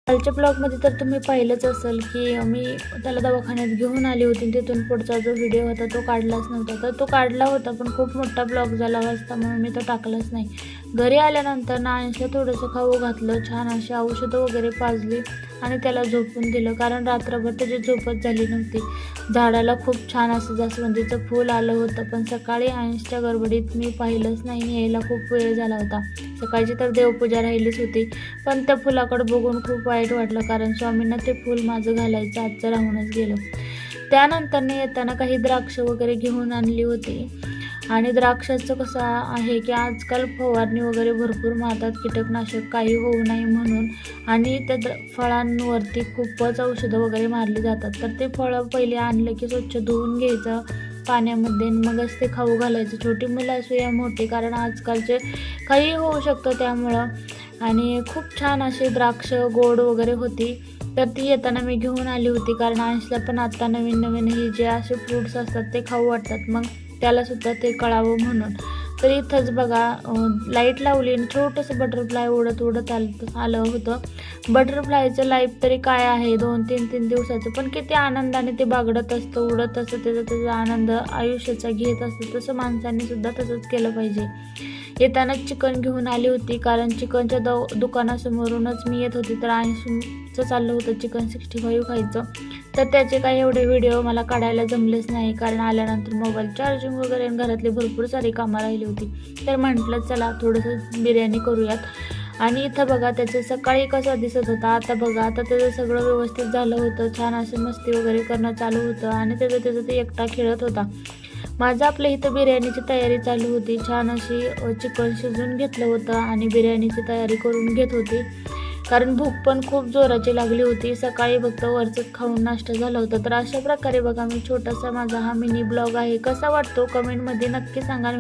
कालच्या ब्लॉगमध्ये तर तुम्ही पाहिलंच असेल की मी त्याला दवाखान्यात घेऊन आली होती. तिथून पुढचा जो व्हिडिओ होता तो काढलाच नव्हता. तर तो काढला होता पण खूप मोठा ब्लॉग झाला असता म्हणून मी तो टाकलाच नाही. घरी आल्यानंतर ना अंशला थोडंसं खाऊ घातलं, छान अशी औषधं वगैरे पाजली आणि त्याला झोपून दिलं, कारण रात्रभर त्याची झोपच झाली नव्हती. झाडाला खूप छान असं जास्वंदीचं फूल आलं होतं, पण सकाळी अंशच्या गडबडीत मी पाहिलंच नाही. यायला खूप वेळ झाला होता. सकाळची तर देवपूजा राहिलीच होती, पण त्या फुलाकडे बघून खूप वाईट वाटलं, कारण स्वामींना ते फूल माझं घालायचं आजचं राहूनच गेलं. त्यानंतरने येताना काही द्राक्ष वगैरे घेऊन आणली होती. आणि द्राक्षाचं कसं आहे की आजकाल फवारणी वगैरे भरपूर मारतात, कीटकनाशक काही होऊ नये म्हणून, आणि त्या फळांवरती खूपच औषधं वगैरे मारली जातात. तर ते फळं पहिले आणलं की स्वच्छ धुवून घ्यायचं पाण्यामध्ये, मगच ते खाऊ घालायचं. छोटी मुलं असू या मोठी, कारण आजकालचे काही होऊ शकतं त्यामुळं. आणि खूप छान असे द्राक्ष गोड वगैरे होती, तर ती येताना मी घेऊन आली होती, कारण अंशला पण आत्ता नवीन नवीन हे जे असे फ्रूट्स असतात ते खाऊ वाटतात, मग त्यालासुद्धा ते कळावं म्हणून. तर इथंच बघा लाईट लावली आणि छोटंसं बटरफ्लाय उडत उडत आलं होतं. बटरफ्लायचं लाईफ तरी काय आहे 2-3 दिवसाचं, पण किती आनंदाने ते बागडत असतं, उडत असतं, त्याचा आनंद आयुष्याचा घेत असतं. तसं माणसांनी सुद्धा तसंच केलं पाहिजे. येतानाच चिकन घेऊन आली होती, कारण चिकनच्या दुकानासमोरूनच मी येत होती, तर अंशचं चाललं होतं चिकन 65 खायचं. तर त्याचे काही एवढे व्हिडिओ मला काढायला जमलेच नाही, कारण आल्यानंतर मोबाईल चार्जिंग वगैरे आणि घरातली भरपूर सारी कामं राहिली होती. तर म्हटलं चला थोडंसं बिर्याणी करूयात. आणि इथं बघा त्याचं सकाळी कसं दिसत होता, आता बघा आता त्याचं सगळं व्यवस्थित झालं होतं. छान असं मस्ती वगैरे करणं चालू होतं आणि त्याचं ते एकटा खेळत होता. माझं आपल्या इथं बिर्याणीची तयारी चालू होती. छान अशी चिकन शिजवून घेतलं होतं आणि बिर्याणीची तयारी करून घेत होती, कारण भूक पण खूप जोराची लागली होती. सकाळी फक्त वरचं खाऊन नाश्ता झाला होता. तर अशा प्रकारे बघा मी छोटासा माझा हा मिनी ब्लॉग आहे. कसा वाटतो कमेंटमध्ये नक्की सांगा.